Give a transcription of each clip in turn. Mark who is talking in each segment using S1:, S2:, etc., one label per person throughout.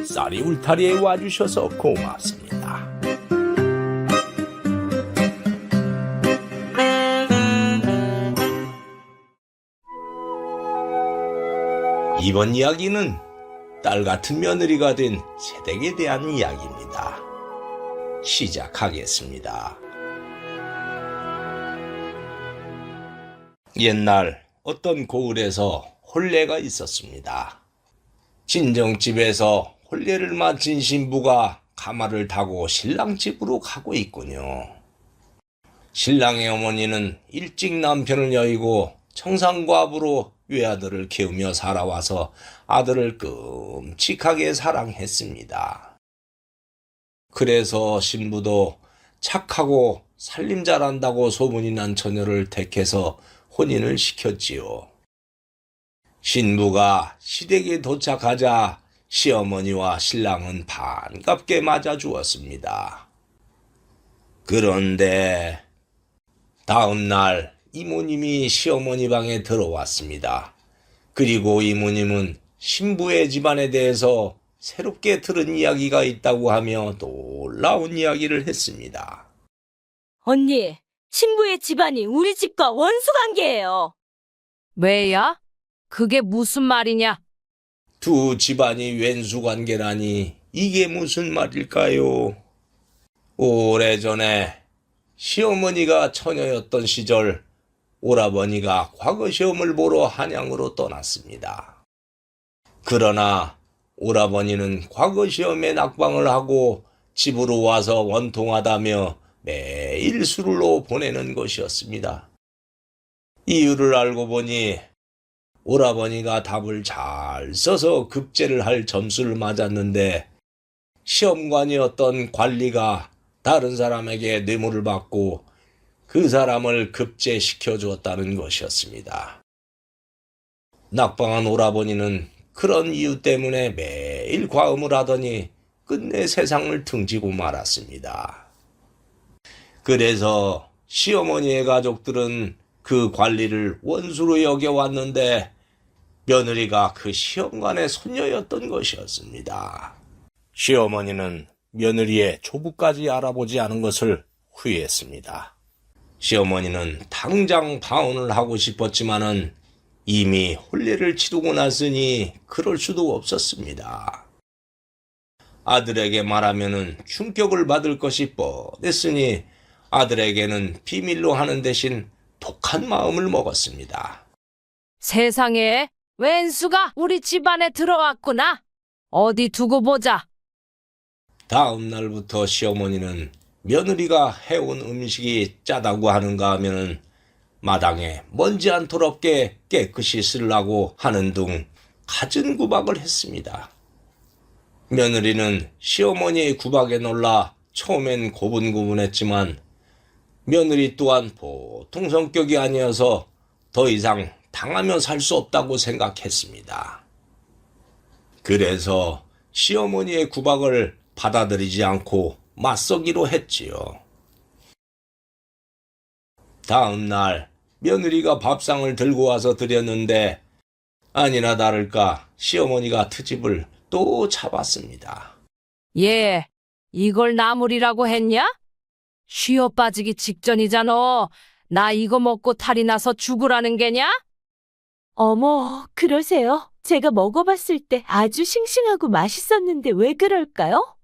S1: 쌀이 울타리에 와주셔서 고맙습니다. 이번 이야기는 딸 같은 며느리가 된 새댁에 대한 이야기입니다. 시작하겠습니다. 옛날 어떤 고을에서 혼례가 있었습니다. 친정집에서 혼례를 마친 신부가 가마를 타고 신랑 집으로 가고 있군요. 신랑의 어머니는 일찍 남편을 여의고 청산과부로 외아들을 키우며 살아와서 아들을 끔찍하게 사랑했습니다. 그래서 신부도 착하고 살림 잘한다고 소문이 난 처녀를 택해서 혼인을 시켰지요. 신부가 시댁에 도착하자 시어머니와 신랑은 반갑게 맞아주었습니다. 그런데 다음 날 이모님이 시어머니 방에 들어왔습니다. 그리고 이모님은 신부의 집안에 대해서 새롭게 들은 이야기가 있다고 하며 놀라운 이야기를 했습니다.
S2: 언니, 신부의 집안이 우리 집과 원수 관계예요.
S3: 왜야? 그게 무슨 말이냐?
S1: 두 집안이 왼수 관계라니 이게 무슨 말일까요? 오래전에 시어머니가 처녀였던 시절 오라버니가 과거 시험을 보러 한양으로 떠났습니다. 그러나 오라버니는 과거 시험에 낙방을 하고 집으로 와서 원통하다며 매일 술로 보내는 것이었습니다. 이유를 알고 보니 오라버니가 답을 잘 써서 급제를 할 점수를 맞았는데 시험관이었던 관리가 다른 사람에게 뇌물을 받고 그 사람을 급제시켜 주었다는 것이었습니다. 낙방한 오라버니는 그런 이유 때문에 매일 과음을 하더니 끝내 세상을 등지고 말았습니다. 그래서 시어머니의 가족들은 그 관리를 원수로 여겨왔는데 며느리가 그 시험관의 손녀였던 것이었습니다. 시어머니는 며느리의 조부까지 알아보지 않은 것을 후회했습니다. 시어머니는 당장 파혼을 하고 싶었지만은 이미 혼례를 치르고 났으니 그럴 수도 없었습니다. 아들에게 말하면은 충격을 받을 것이 뻔했으니 아들에게는 비밀로 하는 대신 독한 마음을 먹었습니다.
S3: 세상에, 왼수가 우리 집안에 들어왔구나. 어디 두고 보자.
S1: 다음 날부터 시어머니는 며느리가 해온 음식이 짜다고 하는가 하면은 마당에 먼지 안 더럽게 깨끗이 쓰려고 하는 둥 갖은 구박을 했습니다. 며느리는 시어머니의 구박에 놀라 처음엔 고분고분했지만 며느리 또한 보통 성격이 아니어서 더 이상 당하며 살 수 없다고 생각했습니다. 그래서 시어머니의 구박을 받아들이지 않고 맞서기로 했지요. 다음 날 며느리가 밥상을 들고 와서 드렸는데 아니나 다를까 시어머니가 트집을 또 잡았습니다.
S3: 예, 이걸 나물이라고 했냐? 쉬어 빠지기 직전이잖아. 나 이거 먹고 탈이 나서 죽으라는 게냐?
S2: 어머, 그러세요? 제가 먹어봤을 때 아주 싱싱하고 맛있었는데 왜 그럴까요?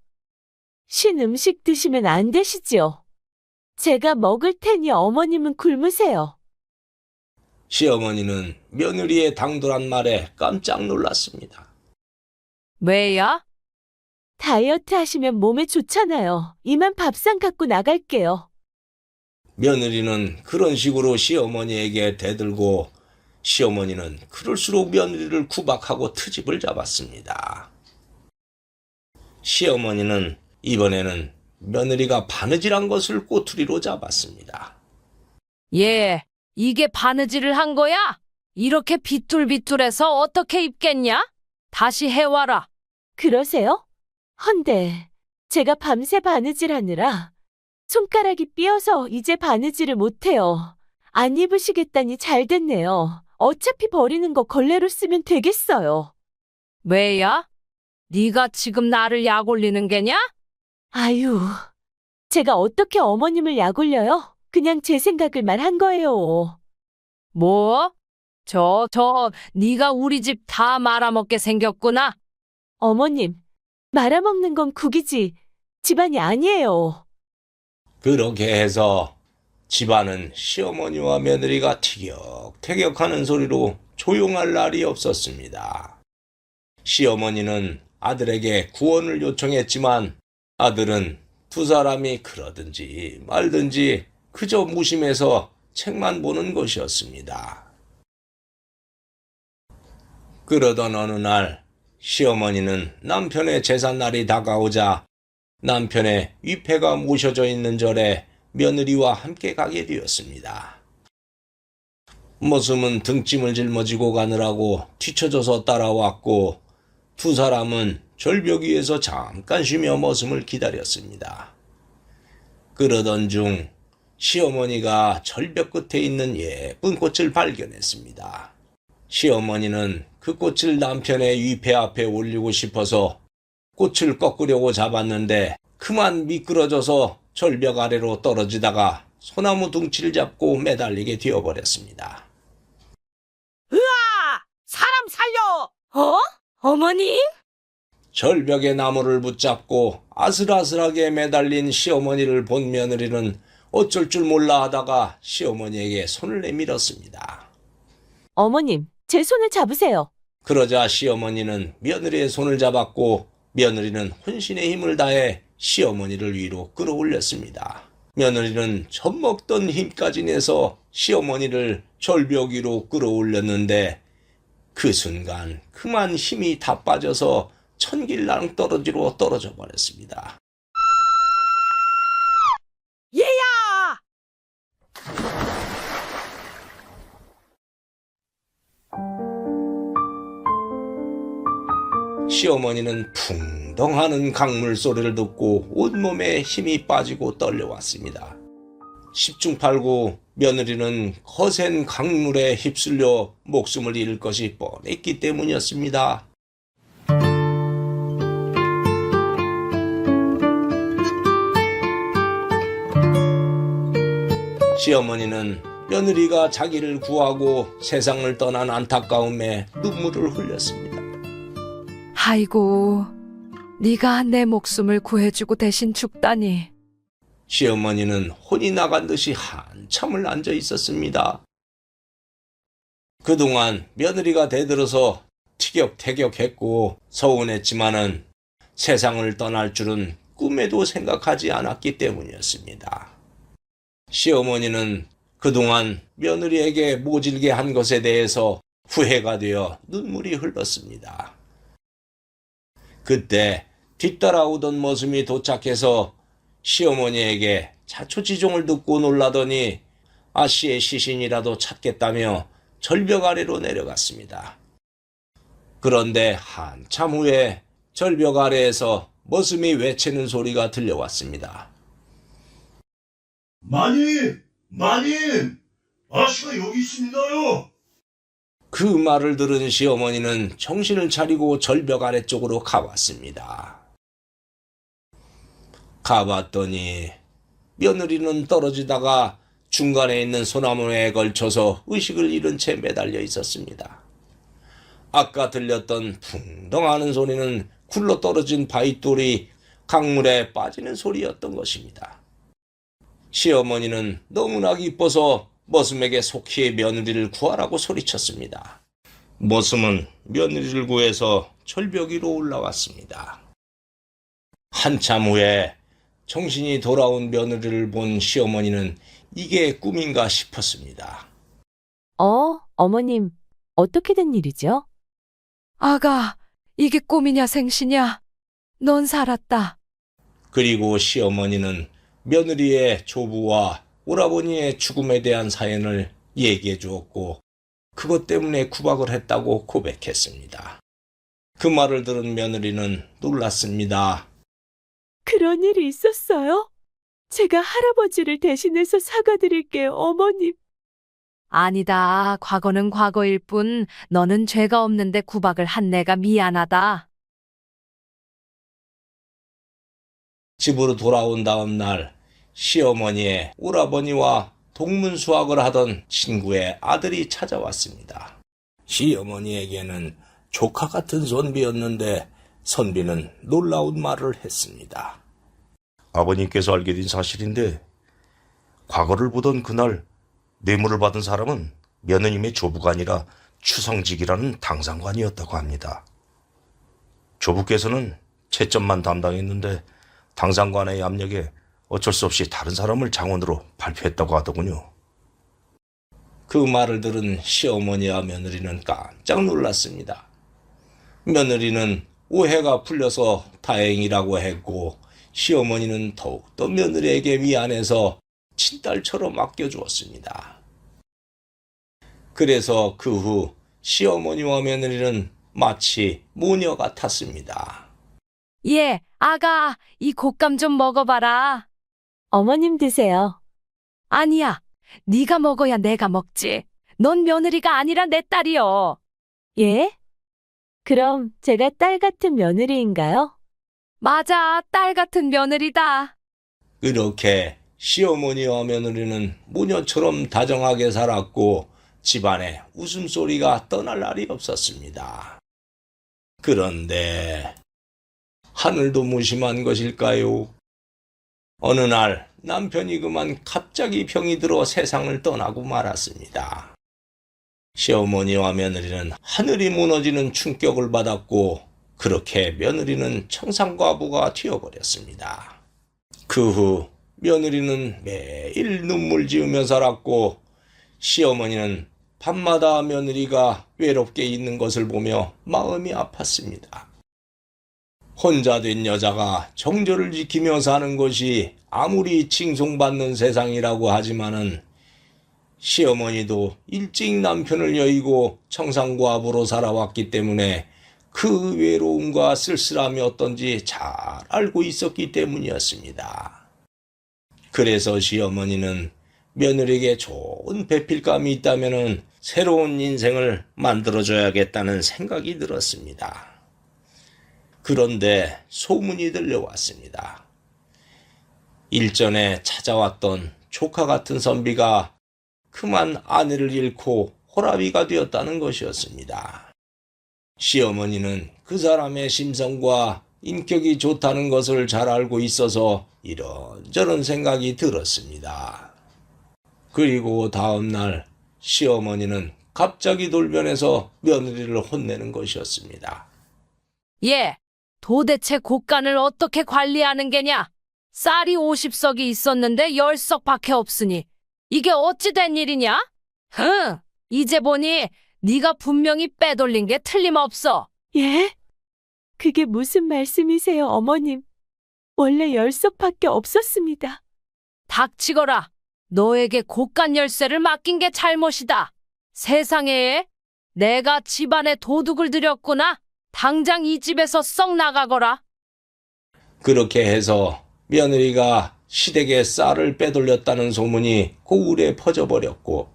S2: 신 음식 드시면 안 되시지요. 제가 먹을 테니 어머님은 굶으세요.
S1: 시어머니는 며느리의 당돌한 말에 깜짝 놀랐습니다.
S3: 왜야?
S2: 다이어트 하시면 몸에 좋잖아요. 이만 밥상 갖고 나갈게요.
S1: 며느리는 그런 식으로 시어머니에게 대들고 시어머니는 그럴수록 며느리를 구박하고 트집을 잡았습니다. 시어머니는 이번에는 며느리가 바느질한 것을 꼬투리로 잡았습니다.
S3: 예, 이게 바느질을 한 거야? 이렇게 비뚤비뚤해서 어떻게 입겠냐? 다시 해와라.
S2: 그러세요? 헌데 제가 밤새 바느질하느라 손가락이 삐어서 이제 바느질을 못해요. 안 입으시겠다니 잘 됐네요. 어차피 버리는 거 걸레로 쓰면 되겠어요.
S3: 왜야? 네가 지금 나를 약 올리는 게냐?
S2: 아유, 제가 어떻게 어머님을 약 올려요? 그냥 제 생각을 말한 거예요.
S3: 뭐? 네가 우리 집 다 말아먹게 생겼구나.
S2: 어머님, 말아먹는 건 국이지 집안이 아니에요.
S1: 그렇게 해서 집안은 시어머니와 며느리가 티격태격하는 소리로 조용할 날이 없었습니다. 시어머니는 아들에게 구원을 요청했지만 아들은 두 사람이 그러든지 말든지 그저 무심해서 책만 보는 것이었습니다. 그러던 어느 날 시어머니는 남편의 제삿날이 다가오자 남편의 위패가 모셔져 있는 절에 며느리와 함께 가게 되었습니다. 머슴은 등짐을 짊어지고 가느라고 뒤처져서 따라왔고 두 사람은 절벽 위에서 잠깐 쉬며 머슴을 기다렸습니다. 그러던 중 시어머니가 절벽 끝에 있는 예쁜 꽃을 발견했습니다. 시어머니는 그 꽃을 남편의 위패 앞에 올리고 싶어서 꽃을 꺾으려고 잡았는데 그만 미끄러져서 절벽 아래로 떨어지다가 소나무 둥치를 잡고 매달리게 되어버렸습니다.
S3: 사람 살려! 어머니?
S1: 절벽에 나무를 붙잡고 아슬아슬하게 매달린 시어머니를 본 며느리는 어쩔 줄 몰라 하다가 시어머니에게 손을 내밀었습니다.
S2: 어머님, 제 손을 잡으세요.
S1: 그러자 시어머니는 며느리의 손을 잡았고 며느리는 혼신의 힘을 다해 시어머니를 위로 끌어올렸습니다. 며느리는 젖먹던 힘까지 내서 시어머니를 절벽 위로 끌어올렸는데 그 순간 그만 힘이 다 빠져서 천길랑 떨어지로 떨어져 버렸습니다.
S3: 얘야!
S1: 시어머니는 풍덩하는 강물 소리를 듣고 온몸에 힘이 빠지고 떨려왔습니다. 10중8구 며느리는 거센 강물에 휩쓸려 목숨을 잃을 것이 뻔했기 때문이었습니다. 시어머니는 며느리가 자기를 구하고 세상을 떠난 안타까움에 눈물을 흘렸습니다.
S3: 아이고, 네가 내 목숨을 구해주고 대신 죽다니.
S1: 시어머니는 혼이 나간 듯이 한참을 앉아 있었습니다. 그동안 며느리가 대들어서 티격태격했고 서운했지만은 세상을 떠날 줄은 꿈에도 생각하지 않았기 때문이었습니다. 시어머니는 그동안 며느리에게 모질게 한 것에 대해서 후회가 되어 눈물이 흘렀습니다. 그때 뒤따라오던 머슴이 도착해서 시어머니에게 자초지종을 듣고 놀라더니 아씨의 시신이라도 찾겠다며 절벽 아래로 내려갔습니다. 그런데 한참 후에 절벽 아래에서 머슴이 외치는 소리가 들려왔습니다.
S4: 마님! 아씨가 여기 있습니다요!
S1: 그 말을 들은 시어머니는 정신을 차리고 절벽 아래쪽으로 가봤습니다. 가봤더니 며느리는 떨어지다가 중간에 있는 소나무에 걸쳐서 의식을 잃은 채 매달려 있었습니다. 아까 들렸던 풍덩하는 소리는 굴러떨어진 바위돌이 강물에 빠지는 소리였던 것입니다. 시어머니는 너무나 기뻐서 머슴에게 속히 며느리를 구하라고 소리쳤습니다. 머슴은 며느리를 구해서 절벽 위로 올라왔습니다. 한참 후에 정신이 돌아온 며느리를 본 시어머니는 이게 꿈인가 싶었습니다.
S2: 어머님, 어떻게 된 일이죠?
S3: 아가, 이게 꿈이냐 생시냐? 넌 살았다.
S1: 그리고 시어머니는 며느리의 조부와 오라버니의 죽음에 대한 사연을 얘기해 주었고 그것 때문에 구박을 했다고 고백했습니다. 그 말을 들은 며느리는 놀랐습니다.
S2: 그런 일이 있었어요? 제가 할아버지를 대신해서 사과드릴게요, 어머님.
S3: 아니다. 과거는 과거일 뿐 너는 죄가 없는데 구박을 한 내가 미안하다.
S1: 집으로 돌아온 다음 날 시어머니의 오라버니와 동문수학을 하던 친구의 아들이 찾아왔습니다. 시어머니에게는 조카 같은 선비였는데 선비는 놀라운 말을 했습니다. 아버님께서 알게 된 사실인데 과거를 보던 그날 뇌물을 받은 사람은 며느님의 조부가 아니라 추성직이라는 당상관이었다고 합니다. 조부께서는 채점만 담당했는데 당상관의 압력에 어쩔 수 없이 다른 사람을 장원으로 발표했다고 하더군요. 그 말을 들은 시어머니와 며느리는 깜짝 놀랐습니다. 며느리는 오해가 풀려서 다행이라고 했고 시어머니는 더욱더 며느리에게 미안해서 친딸처럼 아껴주었습니다. 그래서 그 후 시어머니와 며느리는 마치 모녀 같았습니다.
S3: 예, 아가, 이 곶감 좀 먹어봐라.
S2: 어머님 드세요.
S3: 아니야, 네가 먹어야 내가 먹지. 넌 며느리가 아니라 내 딸이여.
S2: 예? 그럼 제가 딸 같은 며느리인가요?
S3: 맞아, 딸 같은 며느리다.
S1: 그렇게 시어머니와 며느리는 모녀처럼 다정하게 살았고 집안에 웃음소리가 떠날 날이 없었습니다. 그런데 하늘도 무심한 것일까요? 어느 날 남편이 그만 갑자기 병이 들어 세상을 떠나고 말았습니다. 시어머니와 며느리는 하늘이 무너지는 충격을 받았고 그렇게 며느리는 청산과부가 되어버렸습니다. 그 후 며느리는 매일 눈물 지으며 살았고 시어머니는 밤마다 며느리가 외롭게 있는 것을 보며 마음이 아팠습니다. 혼자 된 여자가 정절을 지키며 사는 것이 아무리 칭송받는 세상이라고 하지만은 시어머니도 일찍 남편을 여의고 청산과부로 살아왔기 때문에 그 외로움과 쓸쓸함이 어떤지 잘 알고 있었기 때문이었습니다. 그래서 시어머니는 며느리에게 좋은 배필감이 있다면 새로운 인생을 만들어줘야겠다는 생각이 들었습니다. 그런데 소문이 들려왔습니다. 일전에 찾아왔던 조카 같은 선비가 그만 아내를 잃고 호라비가 되었다는 것이었습니다. 시어머니는 그 사람의 심성과 인격이 좋다는 것을 잘 알고 있어서 이런저런 생각이 들었습니다. 그리고 다음 날 시어머니는 갑자기 돌변해서 며느리를 혼내는 것이었습니다.
S3: 예, 도대체 곶간을 어떻게 관리하는 게냐? 쌀이 50석이 있었는데 10석밖에 없으니 이게 어찌 된 일이냐? 이제 보니 네가 분명히 빼돌린 게 틀림없어.
S2: 예? 그게 무슨 말씀이세요, 어머님? 원래 10석밖에 없었습니다.
S3: 닥치거라. 너에게 곶간 열쇠를 맡긴 게 잘못이다. 세상에, 내가 집안에 도둑을 들였구나. 당장 이 집에서 썩 나가거라.
S1: 그렇게 해서 며느리가 시댁에 쌀을 빼돌렸다는 소문이 고울에 퍼져버렸고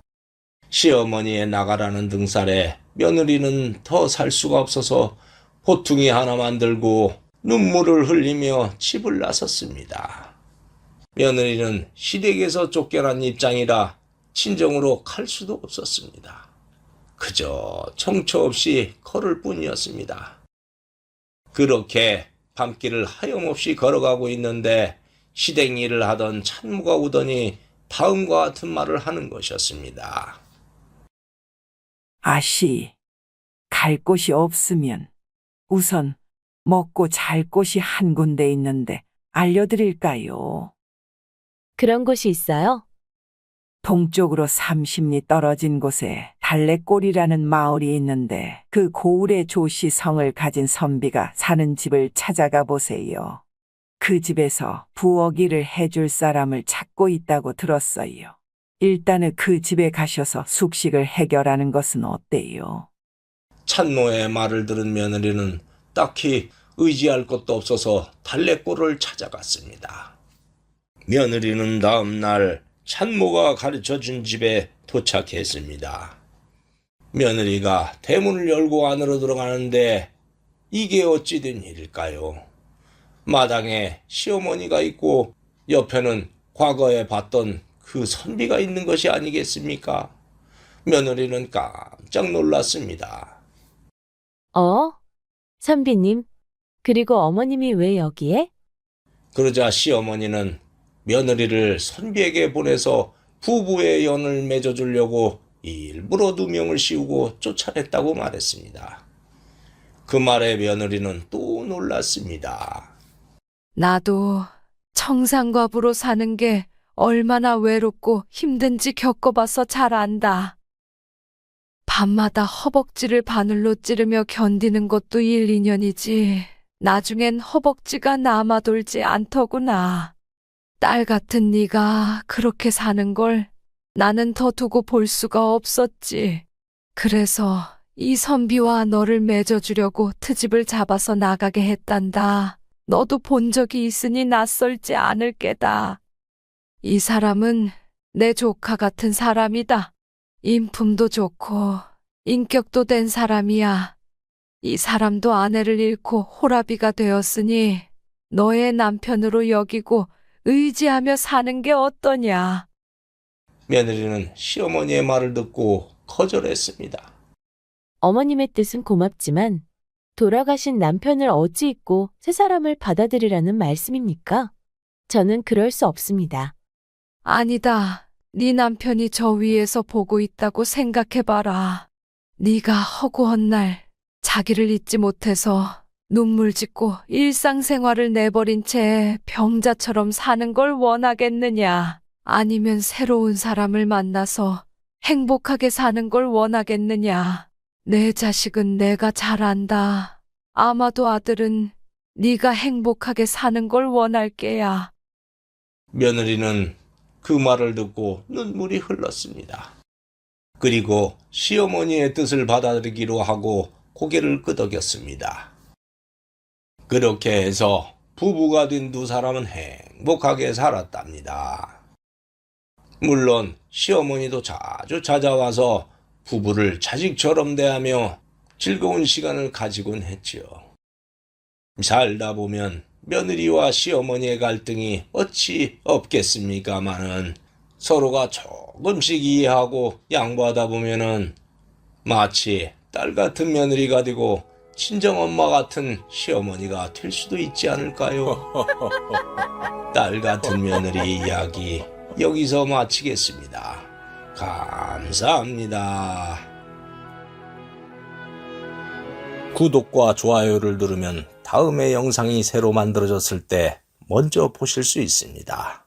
S1: 시어머니의 나가라는 등살에 며느리는 더 살 수가 없어서 보퉁이 하나만 들고 눈물을 흘리며 집을 나섰습니다. 며느리는 시댁에서 쫓겨난 입장이라 친정으로 갈 수도 없었습니다. 그저 정처 없이 걸을 뿐이었습니다. 그렇게 밤길을 하염없이 걸어가고 있는데 시댁 일을 하던 찬무가 오더니 다음과 같은 말을 하는 것이었습니다.
S4: 아씨, 갈 곳이 없으면 우선 먹고 잘 곳이 한 군데 있는데 알려드릴까요?
S2: 그런 곳이 있어요?
S4: 동쪽으로 30리 떨어진 곳에 달래골이라는 마을이 있는데 그 고을의 조씨 성을 가진 선비가 사는 집을 찾아가 보세요. 그 집에서 부엌 일을 해줄 사람을 찾고 있다고 들었어요. 일단은 그 집에 가셔서 숙식을 해결하는 것은 어때요?
S1: 찬모의 말을 들은 며느리는 딱히 의지할 것도 없어서 달래골을 찾아갔습니다. 며느리는 다음 날 찬모가 가르쳐준 집에 도착했습니다. 며느리가 대문을 열고 안으로 들어가는데 이게 어찌 된 일일까요? 마당에 시어머니가 있고 옆에는 과거에 봤던 그 선비가 있는 것이 아니겠습니까? 며느리는 깜짝 놀랐습니다.
S2: 선비님, 그리고 어머님이 왜 여기에?
S1: 그러자 시어머니는 며느리를 선비에게 보내서 부부의 연을 맺어주려고 일부러 누명을 씌우고 쫓아냈다고 말했습니다. 그 말에 며느리는 또 놀랐습니다.
S3: 나도 청산과부로 사는 게 얼마나 외롭고 힘든지 겪어봐서 잘 안다. 밤마다 허벅지를 바늘로 찌르며 견디는 것도 1, 2년이지. 나중엔 허벅지가 남아돌지 않더구나. 딸 같은 네가 그렇게 사는 걸 나는 더 두고 볼 수가 없었지. 그래서 이 선비와 너를 맺어주려고 트집을 잡아서 나가게 했단다. 너도 본 적이 있으니 낯설지 않을 게다. 이 사람은 내 조카 같은 사람이다. 인품도 좋고 인격도 된 사람이야. 이 사람도 아내를 잃고 호라비가 되었으니 너의 남편으로 여기고 의지하며 사는 게 어떠냐.
S1: 며느리는 시어머니의 말을 듣고 거절했습니다.
S2: 어머님의 뜻은 고맙지만 돌아가신 남편을 어찌 잊고 새 사람을 받아들이라는 말씀입니까? 저는 그럴 수 없습니다.
S3: 아니다. 네 남편이 저 위에서 보고 있다고 생각해봐라. 네가 허구한 날 자기를 잊지 못해서 눈물 짓고 일상생활을 내버린 채 병자처럼 사는 걸 원하겠느냐? 아니면 새로운 사람을 만나서 행복하게 사는 걸 원하겠느냐? 내 자식은 내가 잘 안다. 아마도 아들은 네가 행복하게 사는 걸 원할 게야.
S1: 며느리는 그 말을 듣고 눈물이 흘렀습니다. 그리고 시어머니의 뜻을 받아들이기로 하고 고개를 끄덕였습니다. 그렇게 해서 부부가 된 두 사람은 행복하게 살았답니다. 물론 시어머니도 자주 찾아와서 부부를 자식처럼 대하며 즐거운 시간을 가지곤 했지요. 살다 보면 며느리와 시어머니의 갈등이 어찌 없겠습니까마는 서로가 조금씩 이해하고 양보하다 보면은 마치 딸 같은 며느리가 되고 친정엄마 같은 시어머니가 될 수도 있지 않을까요? 딸 같은 며느리 이야기 여기서 마치겠습니다. 감사합니다. 구독과 좋아요를 누르면 다음에 영상이 새로 만들어졌을 때 먼저 보실 수 있습니다.